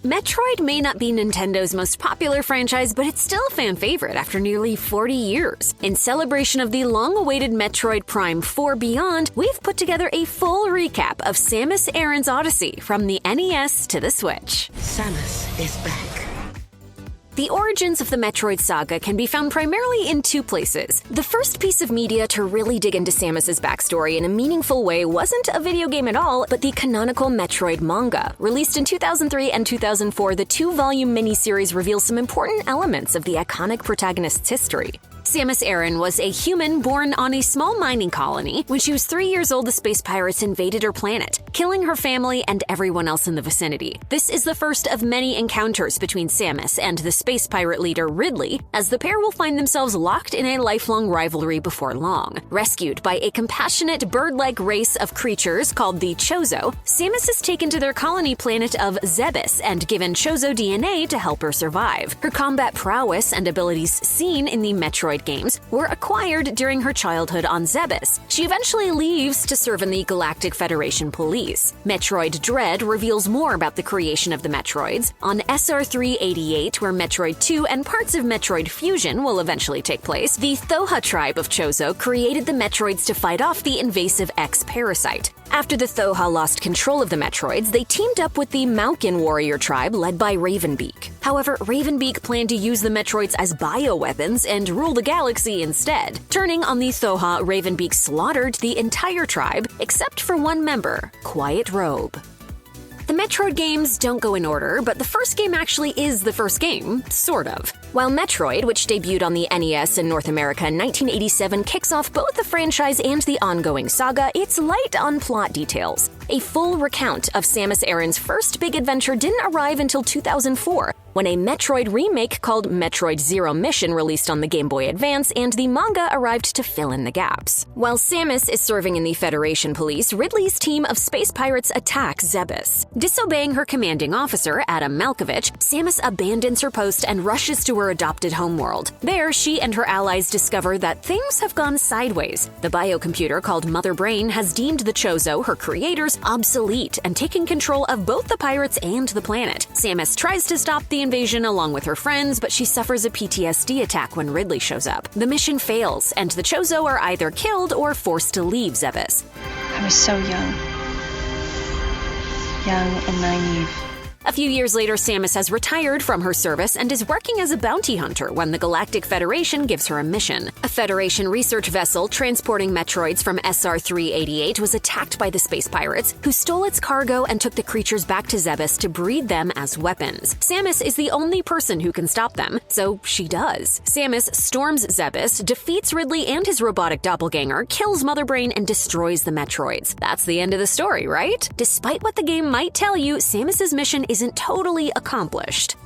Metroid may not be Nintendo's most popular franchise, but it's still a fan favorite after nearly 40 years. In celebration of the long-awaited Metroid Prime 4 Beyond, we've put together a full recap of Samus Aran's Odyssey from the NES to the Switch. Samus is back. The origins of the Metroid saga can be found primarily in two places. The first piece of media to really dig into Samus's backstory in a meaningful way wasn't a video game at all, but the canonical Metroid manga. Released in 2003 and 2004, the two-volume miniseries reveals some important elements of the iconic protagonist's history. Samus Aran was a human born on a small mining colony. When she was 3 years old, the space pirates invaded her planet, killing her family and everyone else in the vicinity. This is the first of many encounters between Samus and the space pirate leader Ridley, as the pair will find themselves locked in a lifelong rivalry before long. Rescued by a compassionate bird-like race of creatures called the Chozo, Samus is taken to their colony planet of Zebes and given Chozo DNA to help her survive. Her combat prowess and abilities seen in the Metroid games were acquired during her childhood on Zebes. She eventually leaves to serve in the Galactic Federation Police. Metroid Dread reveals more about the creation of the Metroids. On SR388, where Metroid 2 and parts of Metroid Fusion will eventually take place, the Thoha tribe of Chozo created the Metroids to fight off the invasive X Parasite. After the Thoha lost control of the Metroids, they teamed up with the Malkin warrior tribe led by Ravenbeak. However, Ravenbeak planned to use the Metroids as bioweapons and rule the galaxy instead. Turning on the Thoha, Ravenbeak slaughtered the entire tribe, except for one member, Quiet Robe. The Metroid games don't go in order, but the first game actually is the first game, sort of. While Metroid, which debuted on the NES in North America in 1987, kicks off both the franchise and the ongoing saga, it's light on plot details. A full recount of Samus Aran's first big adventure didn't arrive until 2004, when a Metroid remake called Metroid Zero Mission released on the Game Boy Advance, and the manga arrived to fill in the gaps. While Samus is serving in the Federation Police, Ridley's team of space pirates attack Zebes. Disobeying her commanding officer, Adam Malkovich, Samus abandons her post and rushes to her adopted homeworld. There, she and her allies discover that things have gone sideways. The biocomputer called Mother Brain has deemed the Chozo, her creators, obsolete and taken control of both the pirates and the planet. Samus tries to stop the invasion along with her friends, but she suffers a PTSD attack when Ridley shows up. The mission fails, and the Chozo are either killed or forced to leave Zebes. I was so young and naive. A few years later, Samus has retired from her service and is working as a bounty hunter when the Galactic Federation gives her a mission. A Federation research vessel transporting Metroids from SR388 was attacked by the space pirates, who stole its cargo and took the creatures back to Zebes to breed them as weapons. Samus is the only person who can stop them, so she does. Samus storms Zebes, defeats Ridley and his robotic doppelganger, kills Mother Brain, and destroys the Metroids. That's the end of the story, right? Despite what the game might tell you, Samus's mission isn't totally accomplished.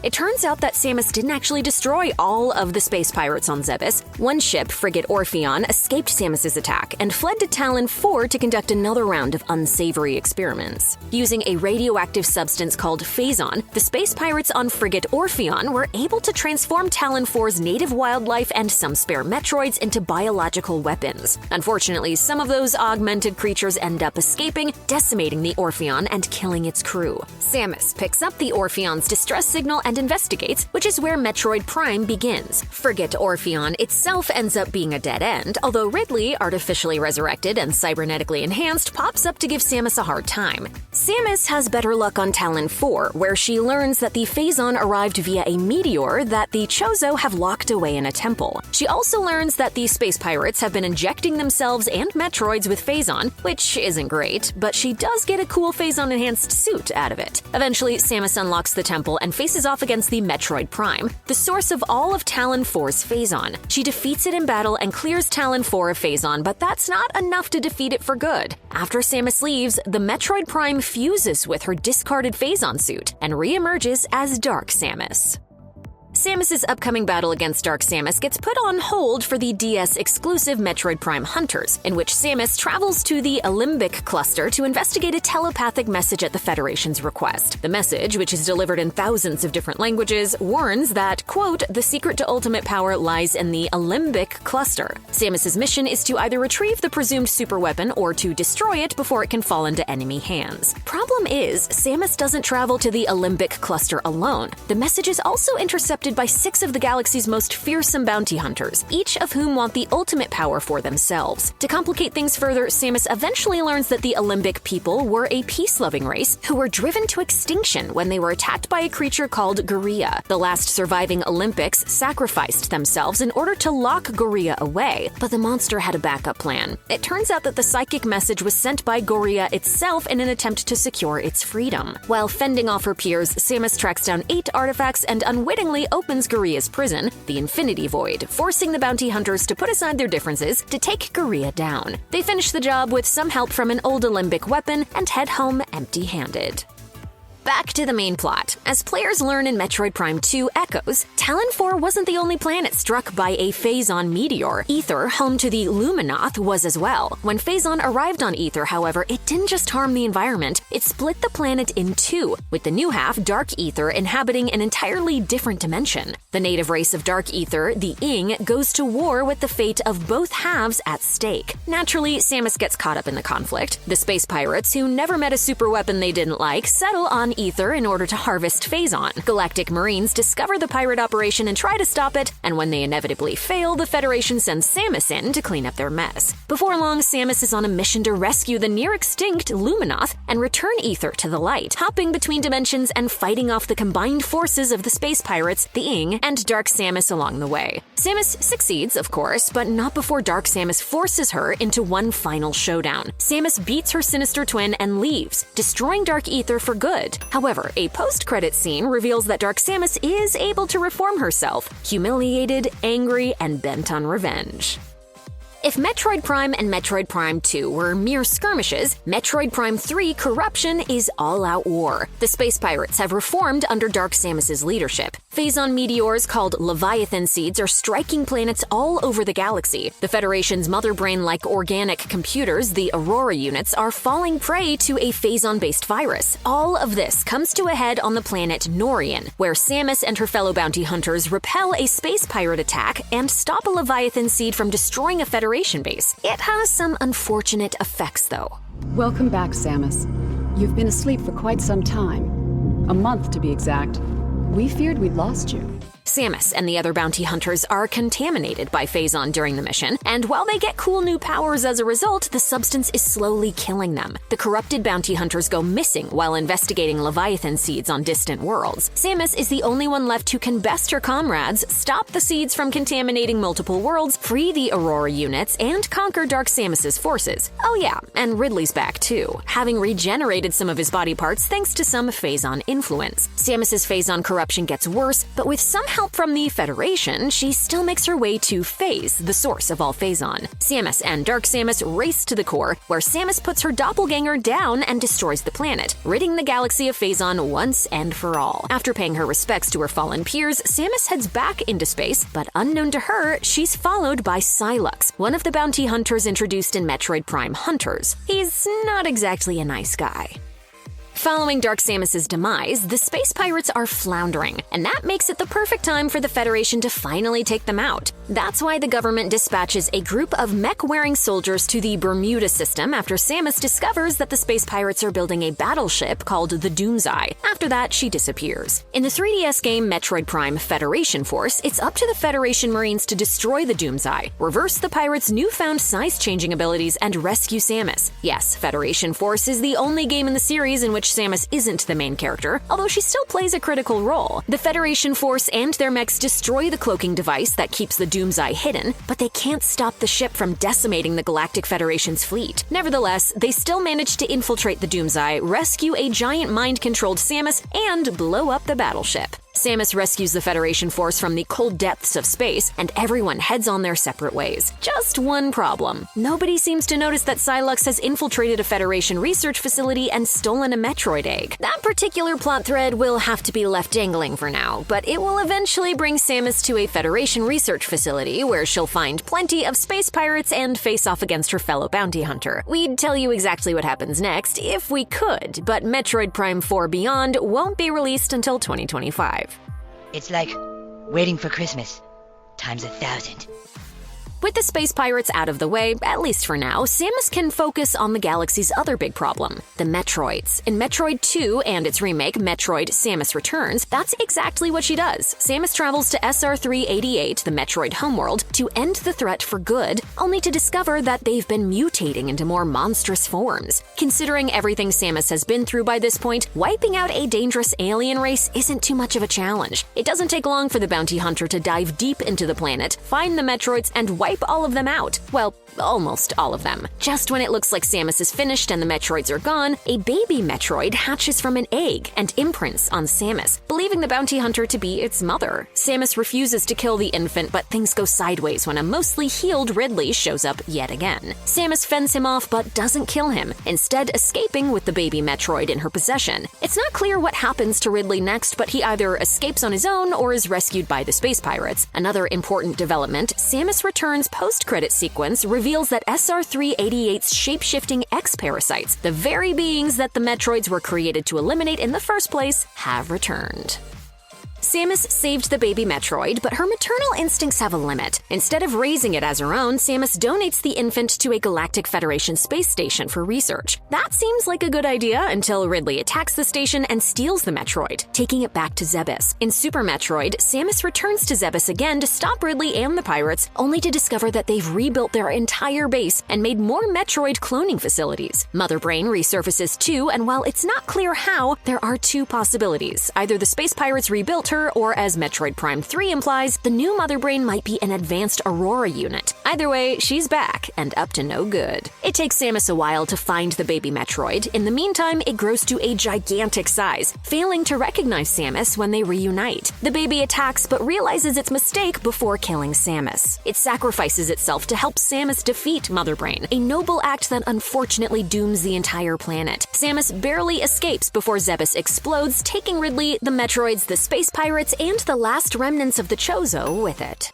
It turns out that Samus didn't actually destroy all of the space pirates on Zebes. One ship, frigate Orpheon, escaped Samus's attack and fled to Talon 4 to conduct another round of unsavory experiments. Using a radioactive substance called Phazon, the space pirates on frigate Orpheon were able to transform Talon 4's native wildlife and some spare Metroids into biological weapons. Unfortunately, some of those augmented creatures end up escaping, decimating the Orpheon and killing its crew. Samus picks up the Orpheon's distress signal and investigates, which is where Metroid Prime begins. Frigate Orpheon itself ends up being a dead end, although Ridley, artificially resurrected and cybernetically enhanced, pops up to give Samus a hard time. Samus has better luck on Talon 4, where she learns that the Phazon arrived via a meteor that the Chozo have locked away in a temple. She also learns that the space pirates have been injecting themselves and Metroids with Phazon, which isn't great, but she does get a cool Phazon-enhanced suit out of it. Eventually, Samus unlocks the temple and faces off against the Metroid Prime, the source of all of Talon 4's Phazon. She defeats it in battle and clears Talon 4 of Phazon, but that's not enough to defeat it for good. After Samus leaves, the Metroid Prime fuses with her discarded Phazon suit and re-emerges as Dark Samus. Samus's upcoming battle against Dark Samus gets put on hold for the DS-exclusive Metroid Prime Hunters, in which Samus travels to the Alembic Cluster to investigate a telepathic message at the Federation's request. The message, which is delivered in thousands of different languages, warns that, quote, the secret to ultimate power lies in the Alembic Cluster. Samus's mission is to either retrieve the presumed superweapon or to destroy it before it can fall into enemy hands. Problem is, Samus doesn't travel to the Alembic Cluster alone. The message is also intercepted by 6 of the galaxy's most fearsome bounty hunters, each of whom want the ultimate power for themselves. To complicate things further, Samus eventually learns that the Alembic people were a peace-loving race who were driven to extinction when they were attacked by a creature called Gorilla. The last surviving Olympics sacrificed themselves in order to lock Gorilla away, but the monster had a backup plan. It turns out that the psychic message was sent by Gorilla itself in an attempt to secure its freedom. While fending off her peers, Samus tracks down 8 artifacts and unwittingly opens Gorilla's prison, the Infinity Void, forcing the bounty hunters to put aside their differences to take Gorilla down. They finish the job with some help from an old Alembic weapon and head home empty-handed. Back to the main plot. As players learn in Metroid Prime 2 Echoes, Talon 4 wasn't the only planet struck by a Phazon meteor. Aether, home to the Luminoth, was as well. When Phazon arrived on Aether, however, it didn't just harm the environment, it split the planet in 2, with the new half, Dark Aether, inhabiting an entirely different dimension. The native race of Dark Aether, the Ing, goes to war with the fate of both halves at stake. Naturally, Samus gets caught up in the conflict. The space pirates, who never met a superweapon they didn't like, settle on Aether in order to harvest Phazon. Galactic Marines discover the pirate operation and try to stop it, and when they inevitably fail, the Federation sends Samus in to clean up their mess. Before long, Samus is on a mission to rescue the near-extinct Luminoth and return Aether to the light, hopping between dimensions and fighting off the combined forces of the space pirates, the Ing, and Dark Samus along the way. Samus succeeds, of course, but not before Dark Samus forces her into one final showdown. Samus beats her sinister twin and leaves, destroying Dark Aether for good. However, a post-credit scene reveals that Dark Samus is able to reform herself, humiliated, angry, and bent on revenge. If Metroid Prime and Metroid Prime 2 were mere skirmishes, Metroid Prime 3 Corruption is all-out war. The space pirates have reformed under Dark Samus's leadership. Phazon meteors called Leviathan seeds are striking planets all over the galaxy. The Federation's mother brain-like organic computers, the Aurora units, are falling prey to a Phazon-based virus. All of this comes to a head on the planet Norian, where Samus and her fellow bounty hunters repel a space pirate attack and stop a Leviathan seed from destroying a Federation base. It has some unfortunate effects, though. Welcome back, Samus. You've been asleep for quite some time. A month, to be exact. We feared we'd lost you. Samus and the other bounty hunters are contaminated by Phazon during the mission, and while they get cool new powers as a result, the substance is slowly killing them. The corrupted bounty hunters go missing while investigating Leviathan seeds on distant worlds. Samus is the only one left who can best her comrades, stop the seeds from contaminating multiple worlds, free the Aurora units, and conquer Dark Samus's forces. Oh yeah, and Ridley's back too, having regenerated some of his body parts thanks to some Phazon influence. Samus's Phazon corruption gets worse, but with some help from the Federation, she still makes her way to Phase, the source of all Phazon. Samus and Dark Samus race to the core, where Samus puts her doppelganger down and destroys the planet, ridding the galaxy of Phazon once and for all. After paying her respects to her fallen peers, Samus heads back into space, but unknown to her, she's followed by Sylux, one of the bounty hunters introduced in Metroid Prime Hunters. He's not exactly a nice guy. Following Dark Samus's demise, the space pirates are floundering, and that makes it the perfect time for the Federation to finally take them out. That's why the government dispatches a group of mech-wearing soldiers to the Bermuda system after Samus discovers that the space pirates are building a battleship called the Doomseye. After that, she disappears. In the 3DS game Metroid Prime Federation Force, it's up to the Federation Marines to destroy the Doomseye, reverse the pirates' newfound size-changing abilities, and rescue Samus. Yes, Federation Force is the only game in the series in which Samus isn't the main character, although she still plays a critical role. The Federation Force and their mechs destroy the cloaking device that keeps the Doomseye hidden, but they can't stop the ship from decimating the Galactic Federation's fleet. Nevertheless, they still manage to infiltrate the Doomseye, rescue a giant mind-controlled Samus, and blow up the battleship. Samus rescues the Federation force from the cold depths of space, and everyone heads on their separate ways. Just one problem. Nobody seems to notice that Psylux has infiltrated a Federation research facility and stolen a Metroid egg. That particular plot thread will have to be left dangling for now, but it will eventually bring Samus to a Federation research facility where she'll find plenty of space pirates and face off against her fellow bounty hunter. We'd tell you exactly what happens next if we could, but Metroid Prime 4 Beyond won't be released until 2025. It's like waiting for Christmas times 1,000. With the space pirates out of the way, at least for now, Samus can focus on the galaxy's other big problem, the Metroids. In Metroid 2 and its remake, Metroid Samus Returns, that's exactly what she does. Samus travels to SR388, the Metroid homeworld, to end the threat for good, only to discover that they've been mutating into more monstrous forms. Considering everything Samus has been through by this point, wiping out a dangerous alien race isn't too much of a challenge. It doesn't take long for the bounty hunter to dive deep into the planet, find the Metroids, and wipe all of them out. Well, almost all of them. Just when it looks like Samus is finished and the Metroids are gone, a baby Metroid hatches from an egg and imprints on Samus, believing the bounty hunter to be its mother. Samus refuses to kill the infant, but things go sideways when a mostly healed Ridley shows up yet again. Samus fends him off but doesn't kill him, instead escaping with the baby Metroid in her possession. It's not clear what happens to Ridley next, but he either escapes on his own or is rescued by the space pirates. Another important development, Samus Returns post-credit sequence reveals that SR388's shape-shifting X Parasites, the very beings that the Metroids were created to eliminate in the first place, have returned. Samus saved the baby Metroid, but her maternal instincts have a limit. Instead of raising it as her own, Samus donates the infant to a Galactic Federation space station for research. That seems like a good idea until Ridley attacks the station and steals the Metroid, taking it back to Zebes. In Super Metroid, Samus returns to Zebes again to stop Ridley and the pirates, only to discover that they've rebuilt their entire base and made more Metroid cloning facilities. Mother Brain resurfaces too, and while it's not clear how, there are two possibilities. Either the space pirates rebuilt her, or as Metroid Prime 3 implies, the new Mother Brain might be an advanced Aurora unit. Either way, she's back and up to no good. It takes Samus a while to find the baby Metroid. In the meantime, it grows to a gigantic size, failing to recognize Samus when they reunite. The baby attacks but realizes its mistake before killing Samus. It sacrifices itself to help Samus defeat Mother Brain, a noble act that unfortunately dooms the entire planet. Samus barely escapes before Zebes explodes, taking Ridley, the Metroids, the space pirates, and the last remnants of the Chozo with it.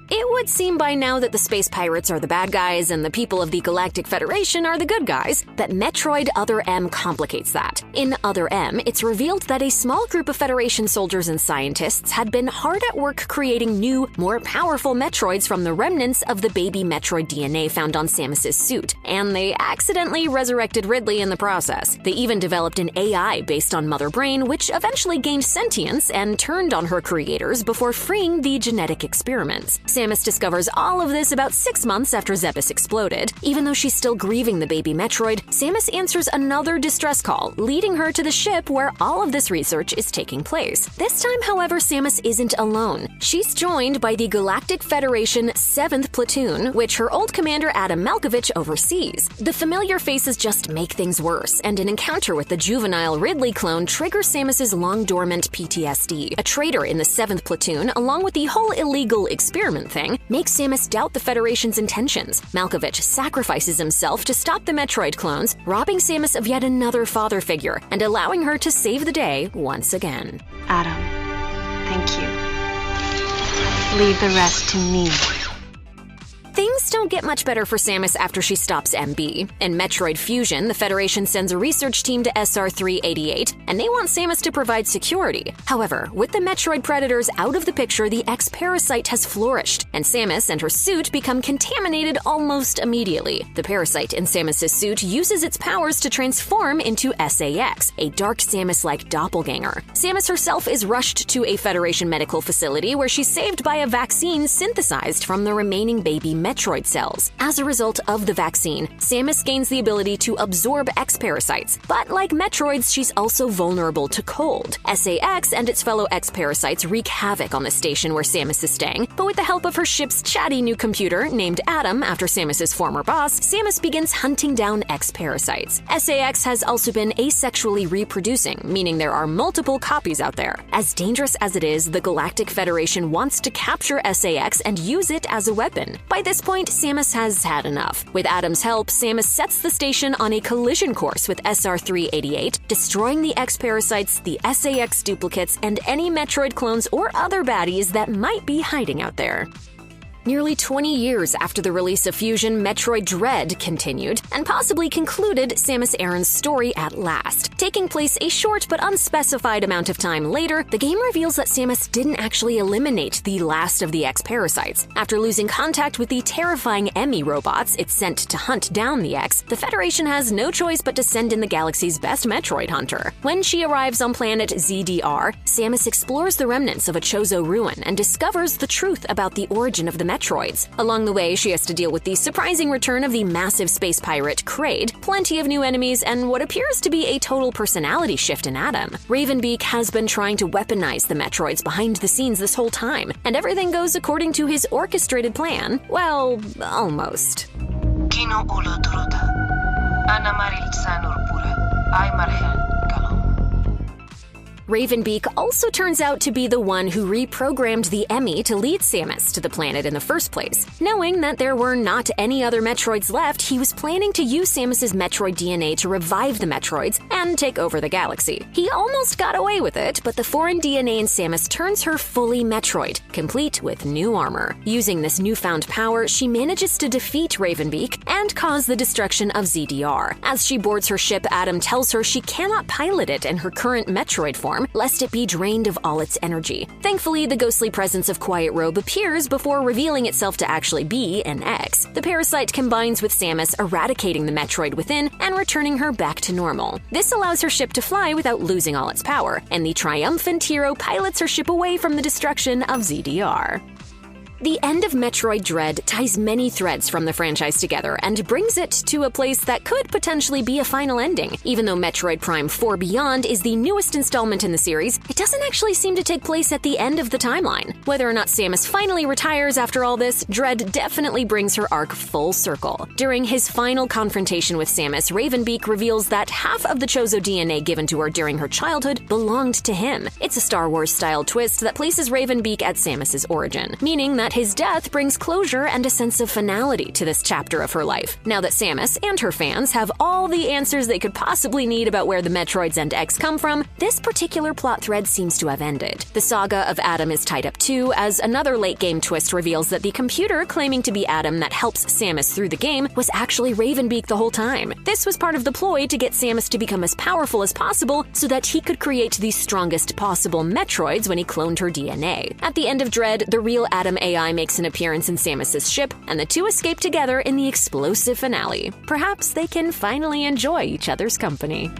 It would seem by now that the space pirates are the bad guys and the people of the Galactic Federation are the good guys, but Metroid Other M complicates that. In Other M, it's revealed that a small group of Federation soldiers and scientists had been hard at work creating new, more powerful Metroids from the remnants of the baby Metroid DNA found on Samus's suit, and they accidentally resurrected Ridley in the process. They even developed an AI based on Mother Brain, which eventually gained sentience and turned on her creators before freeing the genetic experiments. Samus discovers all of this about 6 months after Zebes exploded. Even though she's still grieving the baby Metroid, Samus answers another distress call, leading her to the ship where all of this research is taking place. This time, however, Samus isn't alone. She's joined by the Galactic Federation 7th Platoon, which her old commander Adam Malkovich oversees. The familiar faces just make things worse, and an encounter with the juvenile Ridley clone triggers Samus's long-dormant PTSD. A traitor in the 7th Platoon, along with the whole illegal experiment thing, makes Samus doubt the Federation's intentions. Malkovich sacrifices himself to stop the Metroid clones, robbing Samus of yet another father figure and allowing her to save the day once again. Adam, thank you. Leave the rest to me. Things don't get much better for Samus after she stops MB. In Metroid Fusion, the Federation sends a research team to SR388, and they want Samus to provide security. However, with the Metroid predators out of the picture, the X Parasite has flourished, and Samus and her suit become contaminated almost immediately. The parasite in Samus's suit uses its powers to transform into SAX, a dark Samus-like doppelganger. Samus herself is rushed to a Federation medical facility where she's saved by a vaccine synthesized from the remaining baby Metroid cells. As a result of the vaccine, Samus gains the ability to absorb X Parasites, but like Metroids, she's also vulnerable to cold. SAX and its fellow X Parasites wreak havoc on the station where Samus is staying, but So with the help of her ship's chatty new computer, named Adam after Samus's former boss, Samus begins hunting down X Parasites. SAX has also been asexually reproducing, meaning there are multiple copies out there. As dangerous as it is, the Galactic Federation wants to capture SAX and use it as a weapon. By this point, Samus has had enough. With Adam's help, Samus sets the station on a collision course with SR-388, destroying the X Parasites, the SAX duplicates, and any Metroid clones or other baddies that might be hiding out there. Nearly 20 years after the release of Fusion, Metroid Dread continued, and possibly concluded Samus Aran's story at last. Taking place a short but unspecified amount of time later, the game reveals that Samus didn't actually eliminate the last of the X Parasites. After losing contact with the terrifying Emmy robots it sent to hunt down the X, the Federation has no choice but to send in the galaxy's best Metroid hunter. When she arrives on planet ZDR, Samus explores the remnants of a Chozo ruin and discovers the truth about the origin of the Metroids. Along the way, she has to deal with the surprising return of the massive space pirate Kraid, plenty of new enemies, and what appears to be a total personality shift in Adam. Ravenbeak has been trying to weaponize the Metroids behind the scenes this whole time, and everything goes according to his orchestrated plan. Well, almost. Ravenbeak also turns out to be the one who reprogrammed the Emmy to lead Samus to the planet in the first place. Knowing that there were not any other Metroids left, he was planning to use Samus's Metroid DNA to revive the Metroids and take over the galaxy. He almost got away with it, but the foreign DNA in Samus turns her fully Metroid, complete with new armor. Using this newfound power, she manages to defeat Ravenbeak and cause the destruction of ZDR. As she boards her ship, Adam tells her she cannot pilot it in her current Metroid form, lest it be drained of all its energy. Thankfully, the ghostly presence of Quiet Robe appears before revealing itself to actually be an X. The parasite combines with Samus, eradicating the Metroid within and returning her back to normal. This allows her ship to fly without losing all its power, and the triumphant hero pilots her ship away from the destruction of ZDR. The end of Metroid Dread ties many threads from the franchise together and brings it to a place that could potentially be a final ending. Even though Metroid Prime 4 Beyond is the newest installment in the series, it doesn't actually seem to take place at the end of the timeline. Whether or not Samus finally retires after all this, Dread definitely brings her arc full circle. During his final confrontation with Samus, Ravenbeak reveals that half of the Chozo DNA given to her during her childhood belonged to him. It's a Star Wars-style twist that places Ravenbeak at Samus's origin, meaning that his death brings closure and a sense of finality to this chapter of her life. Now that Samus and her fans have all the answers they could possibly need about where the Metroids and X come from, this particular plot thread seems to have ended. The saga of Adam is tied up too, as another late-game twist reveals that the computer claiming to be Adam that helps Samus through the game was actually Ravenbeak the whole time. This was part of the ploy to get Samus to become as powerful as possible so that he could create the strongest possible Metroids when he cloned her DNA. At the end of Dread, the real Adam AI makes an appearance in Samus's ship, and the two escape together in the explosive finale. Perhaps they can finally enjoy each other's company.